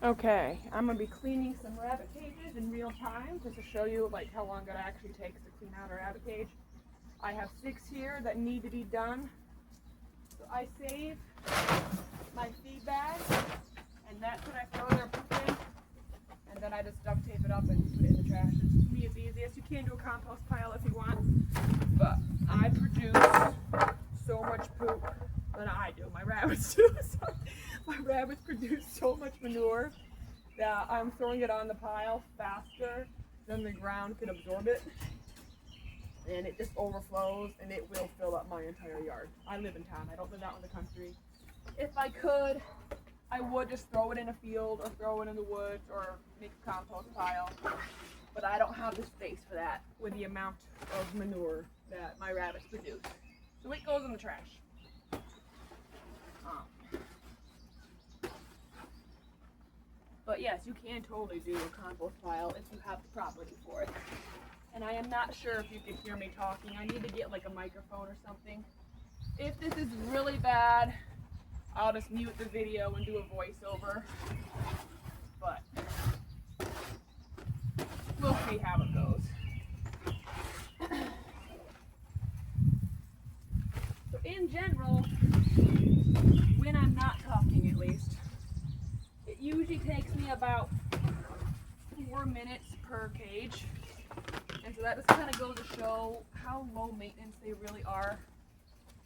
Okay, I'm gonna be cleaning some rabbit cages in real time just to show you like how long it actually takes to clean out a rabbit cage. I have 6 here that need to be done. So I save my feed bag, and that's what I throw their poop in, and then I just duct tape it up and put it in the trash. To me, it's easiest. You can do a compost pile if you want, but I produce so much poop than I do. My rabbits do. So my rabbits produce so much manure that I'm throwing it on the pile faster than the ground can absorb it. And it just overflows and it will fill up my entire yard. I live in town. I don't live out in the country. If I could, I would just throw it in a field or throw it in the woods or make a compost pile. But I don't have the space for that with the amount of manure that my rabbits produce. So it goes in the trash. But yes, you can totally do a compost pile if you have the property for it. And I am not sure if you can hear me talking. I need to get like a microphone or something. If this is really bad, I'll just mute the video and do a voiceover. But we'll see how it goes. So in general, when I'm not talking at least, it usually takes me about 4 minutes per cage. And so that just kind of goes to show how low maintenance they really are.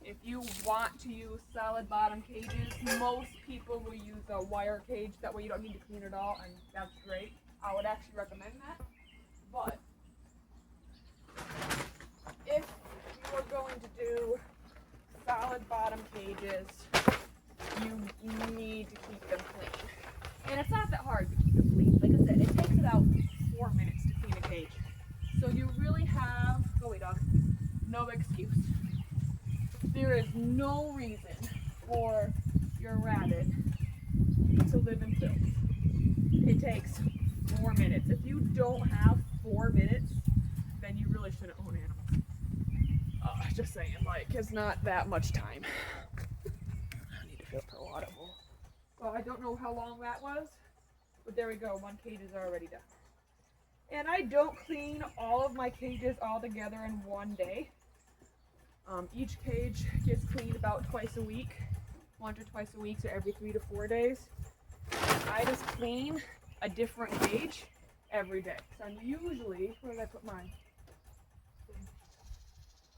If you want to use solid bottom cages, most people will use a wire cage. That way you don't need to clean it all, and that's great. I would actually recommend that. But if you are going to do solid bottom cages, you need to keep them clean. And it's not that hard to keep them clean. Like I said, it takes about 4 minutes to clean a cage. So you really have, go away dog, no excuse. There is no reason for your rabbit to live in filth. It takes 4 minutes. If you don't have 4 minutes, then you really shouldn't own animals. Just saying, like, it's not that much time. I need to filter a water bowl. Well, I don't know how long that was, but there we go. One cage is already done. And I don't clean all of my cages all together in one day. Each cage gets cleaned about twice a week, once or twice a week, so every 3 to 4 days. I just clean a different cage every day. So I'm usually, where did I put mine?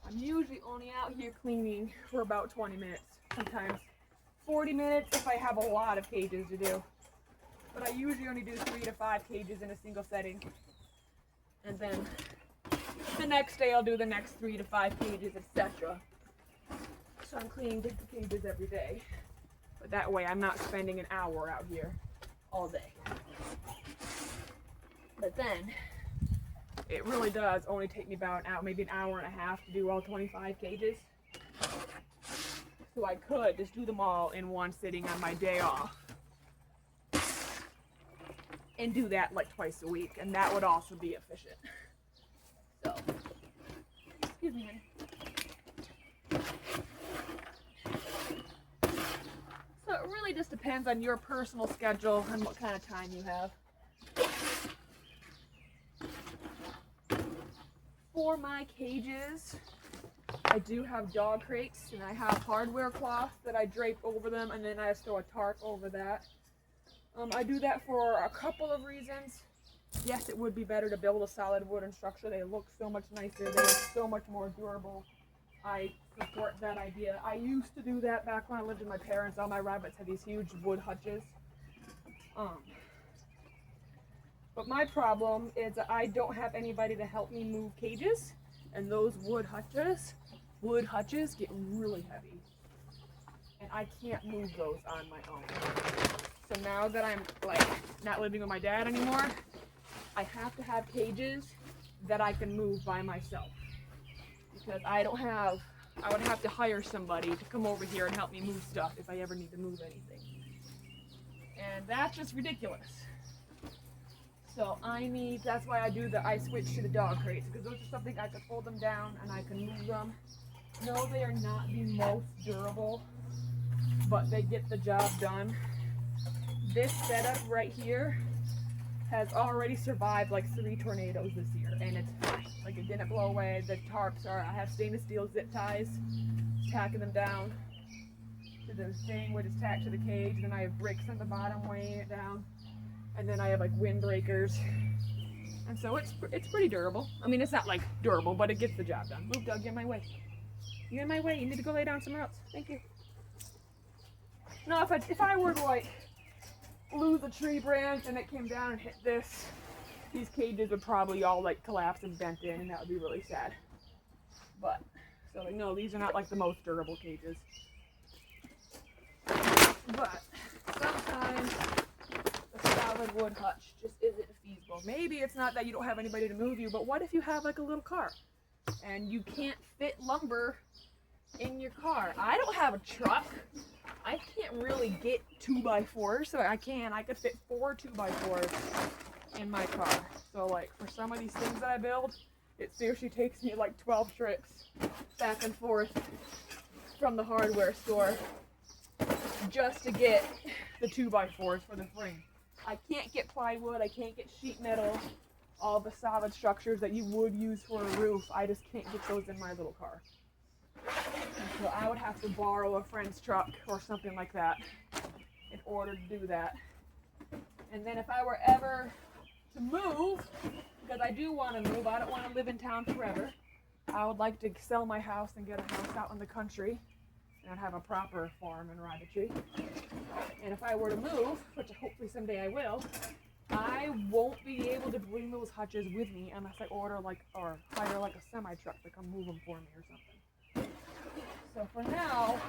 I'm usually only out here cleaning for about 20 minutes, sometimes 40 minutes if I have a lot of cages to do. But I usually only do 3 to 5 cages in a single setting. And then the next day I'll do the next 3 to 5 cages, etc. So I'm cleaning different cages every day. But that way I'm not spending an hour out here all day. But then it really does only take me about an hour, maybe an hour and a half to do all 25 cages. So I could just do them all in one sitting on my day off. And do that like twice a week, and that would also be efficient. So, excuse me, honey. So it really just depends on your personal schedule and what kind of time you have. For my cages, I do have dog crates, and I have hardware cloth that I drape over them, and then I just throw a tarp over that. I do that for a couple of reasons. Yes, it would be better to build a solid wooden structure. They look so much nicer. They look so much more durable. I support that idea. I used to do that back when I lived with my parents. All my rabbits had these huge wood hutches. But my problem is that I don't have anybody to help me move cages. And those wood hutches get really heavy. And I can't move those on my own. So now that I'm like not living with my dad anymore, I have to have cages that I can move by myself. Because I would have to hire somebody to come over here and help me move stuff if I ever need to move anything. And that's just ridiculous. So that's why I switched to the dog crates, because those are something I can fold them down and I can move them. No, they are not the most durable, but they get the job done. this setup right here has already survived like 3 tornadoes this year, and it's fine. Like, it didn't blow away. The tarps are, I have stainless steel zip ties, tacking them down to the thing which is tacked to the cage, and then I have bricks on the bottom weighing it down, and then I have like windbreakers, and so it's pretty durable. I mean, it's not like durable, but it gets the job done. Move, Doug, get in my way. You're in my way. You need to go lay down somewhere else. Thank you. No, if I were to like lose a tree branch and it came down and hit this, these cages would probably all like collapse and bent in, and that would be really sad. But so like, no, these are not like the most durable cages. But sometimes a solid wood hutch just isn't feasible. Maybe it's not that you don't have anybody to move you, but what if you have like a little car and you can't fit lumber in your car? I don't have a truck. I can't really get 2x4s, so I could fit 4 2x4s in my car. So like for some of these things that I build, it seriously takes me like 12 trips back and forth from the hardware store just to get the 2x4s for the frame. I can't get plywood, I can't get sheet metal, all the solid structures that you would use for a roof. I just can't get those in my little car. And so I would have to borrow a friend's truck or something like that in order to do that. And then if I were ever to move, because I do want to move, I don't want to live in town forever. I would like to sell my house and get a house out in the country and have a proper farm and rabbitry. And if I were to move, which hopefully someday I will, I won't be able to bring those hutches with me unless I order or hire like a semi-truck to come move them for me or something. So for now,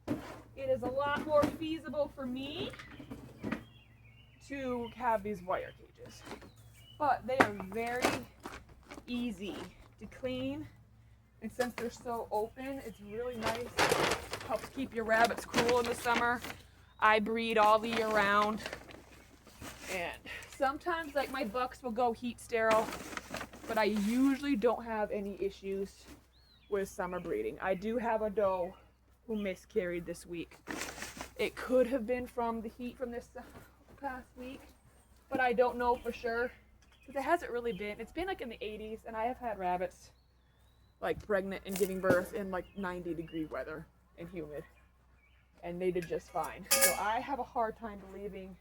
it is a lot more feasible for me to have these wire cages. But they are very easy to clean, and since they're so open, it's really nice. Helps keep your rabbits cool in the summer. I breed all the year round, and sometimes like my bucks will go heat sterile, but I usually don't have any issues with summer breeding. I do have a doe who miscarried this week. It could have been from the heat from this past week, but I don't know for sure because it hasn't really been. It's been like in the 80s, and I have had rabbits like pregnant and giving birth in like 90-degree weather and humid, and they did just fine. So I have a hard time believing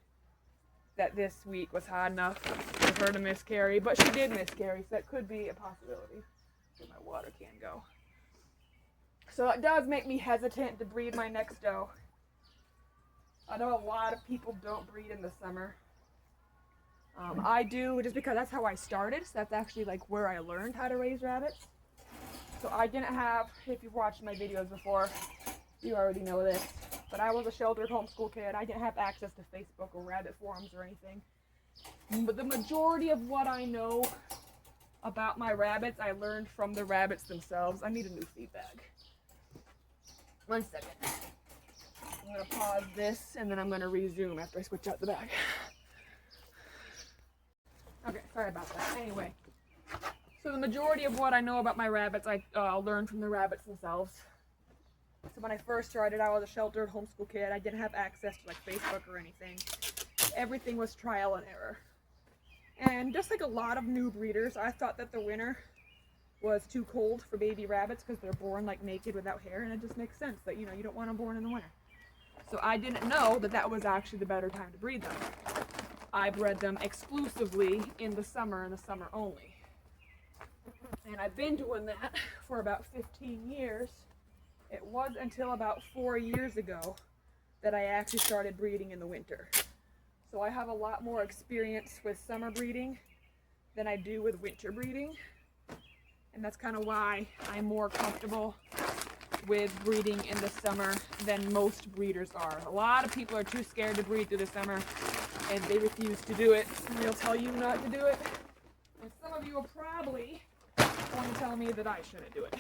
that this week was hot enough for her to miscarry, but she did miscarry, so that could be a possibility. Where my water can go. So it does make me hesitant to breed my next doe. I know a lot of people don't breed in the summer. I do just because that's how I started. So that's actually like where I learned how to raise rabbits. So I didn't have, if you've watched my videos before, you already know this, but I was a sheltered homeschool kid. I didn't have access to Facebook or rabbit forums or anything. But the majority of what I know about my rabbits, I learned from the rabbits themselves. I need a new feed bag. 1 second. I'm going to pause this, and then I'm going to resume after I switch out the bag. Okay, sorry about that. Anyway, so the majority of what I know about my rabbits, I learned from the rabbits themselves. So when I first started, I was a sheltered homeschool kid. I didn't have access to like Facebook or anything. Everything was trial and error. And just like a lot of new breeders, I thought that the winter was too cold for baby rabbits because they're born like naked without hair, and it just makes sense that, you know, you don't want them born in the winter. So I didn't know that that was actually the better time to breed them. I bred them exclusively in the summer and the summer only. And I've been doing that for about 15 years. It was until about 4 years ago that I actually started breeding in the winter. So I have a lot more experience with summer breeding than I do with winter breeding. And that's kind of why I'm more comfortable with breeding in the summer than most breeders are. A lot of people are too scared to breed through the summer, and they refuse to do it. And they'll tell you not to do it. And some of you are probably going to tell me that I shouldn't do it.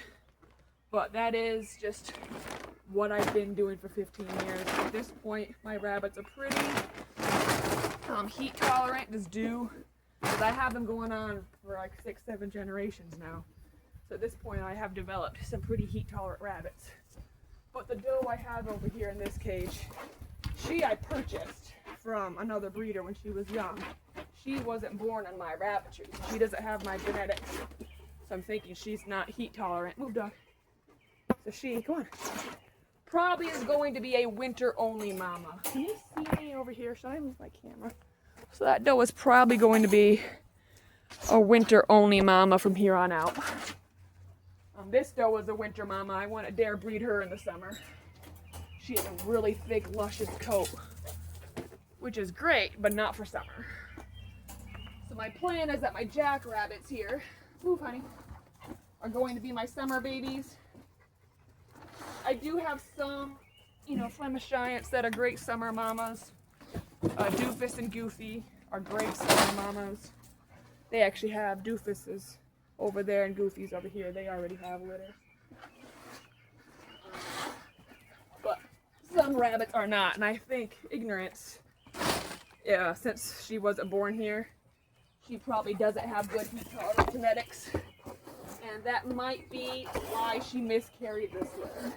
But that is just what I've been doing for 15 years. At this point, my rabbits are pretty heat tolerant, just due, because I have them going on for like 6-7 generations now. So at this point, I have developed some pretty heat tolerant rabbits. But the doe I have over here in this cage She I purchased from another breeder when she was young. She wasn't born on my rabbitry. She doesn't have my genetics. So I'm thinking she's not heat tolerant. Move, dog. So she, come on, probably is going to be a winter only mama. Can you see me over here? Should I move my camera? So that doe is probably going to be a winter only mama from here on out. This doe was a winter mama. I want to dare breed her in the summer. She has a really thick, luscious coat, which is great, but not for summer. So my plan is that my jackrabbits here, move honey, are going to be my summer babies. I do have some, Flemish Giants that are great summer mamas. Doofus and Goofy are great summer mamas. They actually have doofuses over there and goofies over here. They already have litter. But some rabbits are not, and I think ignorance, since she wasn't born here, she probably doesn't have good heat tolerant genetics. And that might be why she miscarried this litter.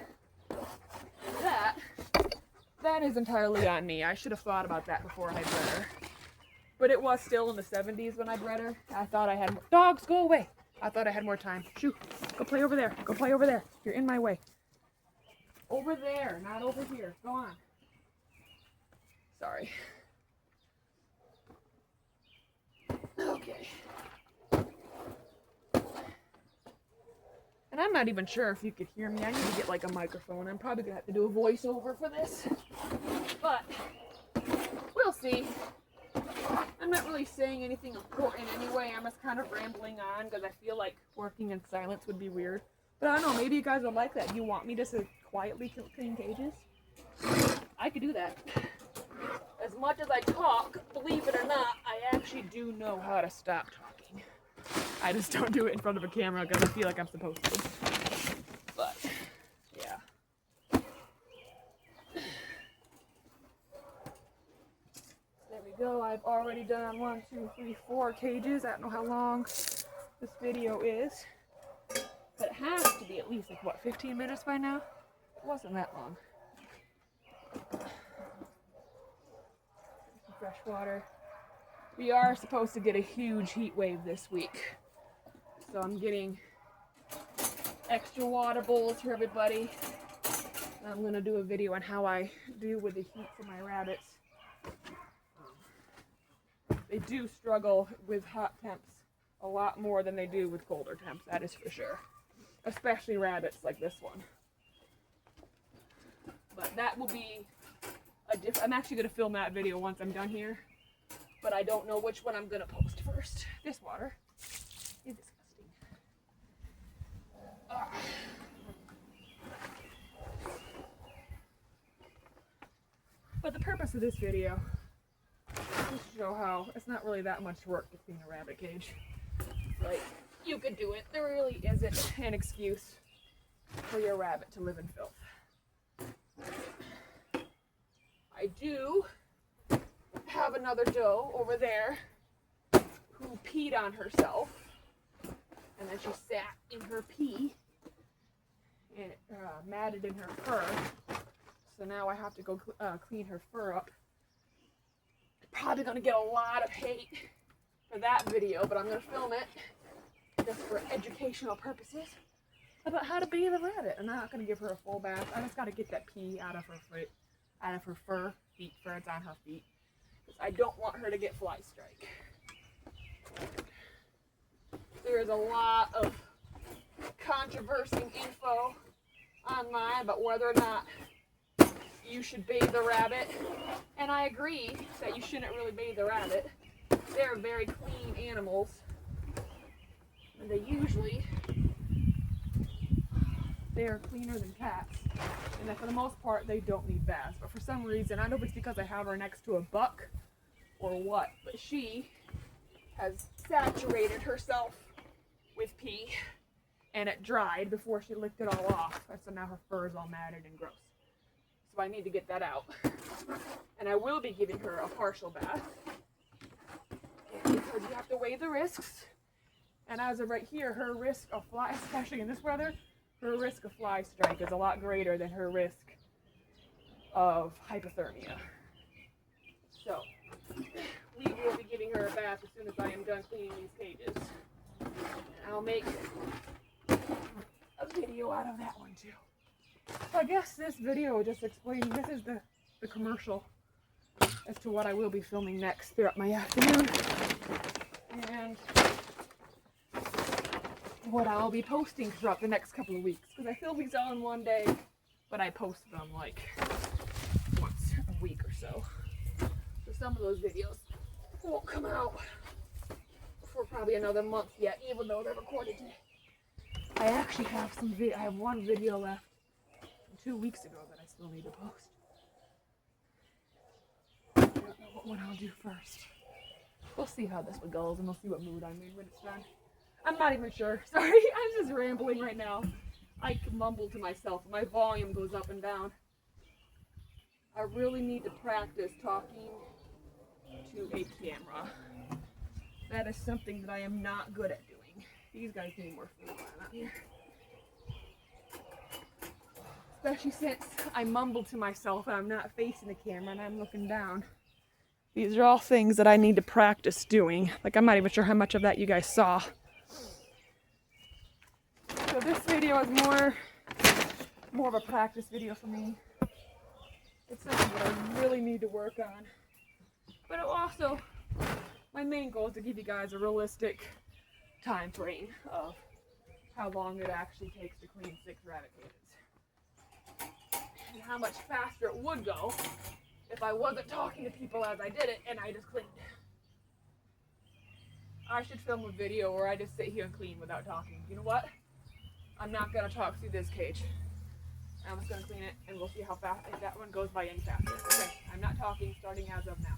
That is entirely on me. I should have thought about that before I bred her. But it was still in the 70s when I bred her. I thought I had more. Dogs, go away. I thought I had more time. Shoo, go play over there. Go play over there. You're in my way. Over there, not over here. Go on. Sorry. Okay. And I'm not even sure if you could hear me. I need to get like a microphone. I'm probably gonna have to do a voiceover for this. But we'll see. I'm not really saying anything important anyway. I'm just kind of rambling on because I feel like working in silence would be weird. But I don't know, maybe you guys would like that. You want me to sit quietly clean cages? I could do that. As much as I talk, believe it or not, I actually do know how to stop talking. I just don't do it in front of a camera because I feel like I'm supposed to. But, yeah. There we go. I've already done 1, 2, 3, 4 cages. I don't know how long this video is. But it has to be at least, like, what, 15 minutes by now? It wasn't that long. Some fresh water. We are supposed to get a huge heat wave this week. So I'm getting extra water bowls for everybody. And I'm going to do a video on how I deal with the heat for my rabbits. They do struggle with hot temps a lot more than they do with colder temps, that is for sure. Especially rabbits like this one. But that will be I'm actually going to film that video once I'm done here. But I don't know which one I'm going to post first. This water is disgusting. But the purpose of this video is to show how it's not really that much work to clean a rabbit cage. Like, you could do it. There really isn't an excuse for your rabbit to live in filth. I do have another doe over there who peed on herself, and then she sat in her pee and it matted in her fur. So now I have to go clean her fur up. Probably gonna get a lot of hate for that video, but I'm gonna film it just for educational purposes about how to bathe a rabbit. I'm not gonna give her a full bath. I just gotta get that pee out of her foot, out of her fur, fur. It's on her feet. I don't want her to get fly strike. There is a lot of controversial info online about whether or not you should bathe the rabbit, and I agree that you shouldn't really bathe the rabbit. They're very clean animals, and they're cleaner than cats, and that for the most part they don't need baths. But for some reason, I don't know if it's because I have her next to a buck or what, but she has saturated herself with pee, and it dried before she licked it all off, and so now her fur is all matted and gross. So I need to get that out. And I will be giving her a partial bath, because you have to weigh the risks. And as of right here, her risk of fly, especially in this weather, her risk of fly strike is a lot greater than her risk of hypothermia. So we will be giving her a bath as soon as I am done cleaning these cages. And I'll make a video out of that one too. So I guess this video just explaining, this is the commercial as to what I will be filming next throughout my afternoon. And what I'll be posting throughout the next couple of weeks. Because I film these all in one day, but I post them like once a week or so. So some of those videos won't come out for probably another month yet, even though they're recorded today. I actually have I have one video left from 2 weeks ago that I still need to post. I don't know what one I'll do first. We'll see how this one goes, and we'll see what mood I'm in when it's done. I'm not even sure. Sorry, I'm just rambling right now. I mumble to myself. My volume goes up and down. I really need to practice talking to a camera. That is something that I am not good at doing. These guys need more food while I'm out here. Especially since I mumble to myself and I'm not facing the camera and I'm looking down. These are all things that I need to practice doing. Like, I'm not even sure how much of that you guys saw. So this video is more of a practice video for me. It's something that I really need to work on. But it also, my main goal is to give you guys a realistic time frame of how long it actually takes to clean 6 rabbit cages. And how much faster it would go if I wasn't talking to people as I did it and I just cleaned. I should film a video where I just sit here and clean without talking. You know what? I'm not going to talk through this cage. I'm just going to clean it and we'll see how fast, if that one goes by any faster. Okay, I'm not talking starting as of now.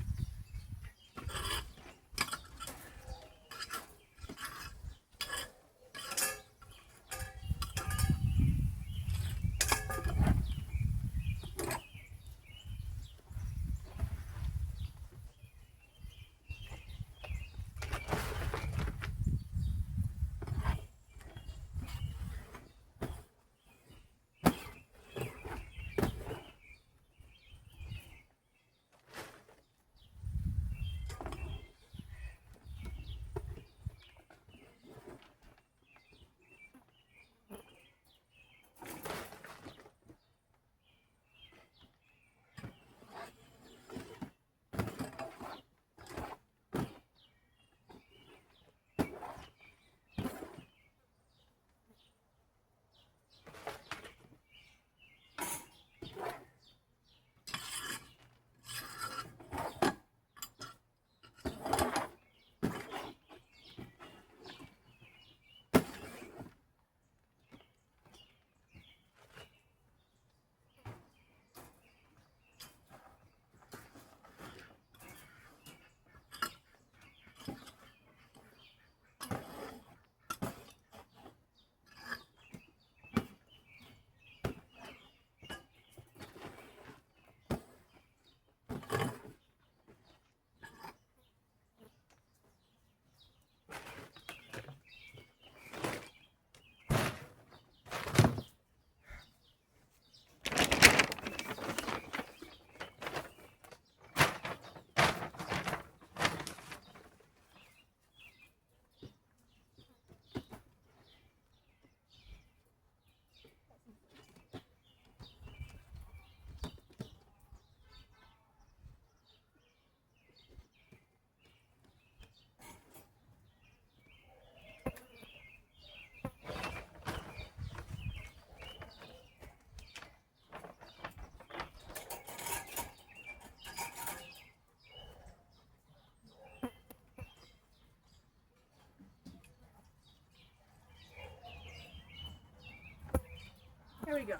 There we go.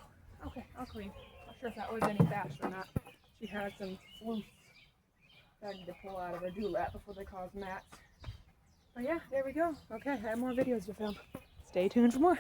Okay, I'll clean. Not sure if that was any faster or not. She had some loose that I need to pull out of her dewlap before they cause mats. But yeah, there we go. Okay, I have more videos to film. Stay tuned for more.